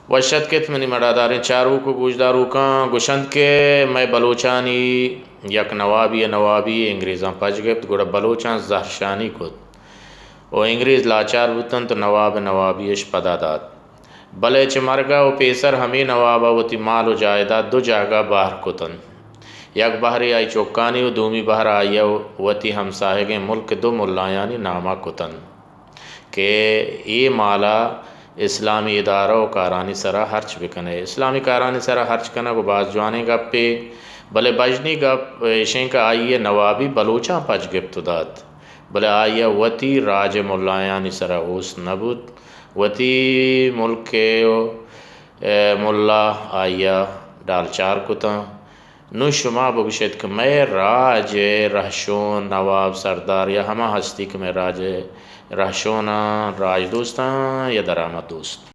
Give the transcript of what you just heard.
وشت کت منی مڑاداریں چاروں کو گوشداروں کاں گوشند کے میں بلوچانی یک نوابی انگریزاں پج گپت گوڑا بلوچاں زہرشانی کت و انگریز لاچار بوتن تو نوابیش پدا داد بلے چہ مرگا و پیسر ہمیں نوابا وتی مال و جائیداد دو جاگہ باہر کتن یک بحری آئی چوکانی و دومی بحر آئی وتی ہمساہگیں ملک دو ملایانی نامہ کتن کہ ای مالا اسلامی ادارہ و کارانی سرا ہرچ بکنے اسلامی کارانی سرا ہرچ کنا کو باز جوانے گپ پہ بلے بجنی گپ ایشیں کا آئیے نوابی بلوچاں پج گپت داد بلے آئیے وتی راج ملایانی سرا اوس نبود وتی ملک ملا آئیے ڈال چار کتاں نو شما بگشت کہ میں راج رھشون نواب سردار یا ہما ہستی کہ میں راج رھشون راج دوستاں یا درآمد دوست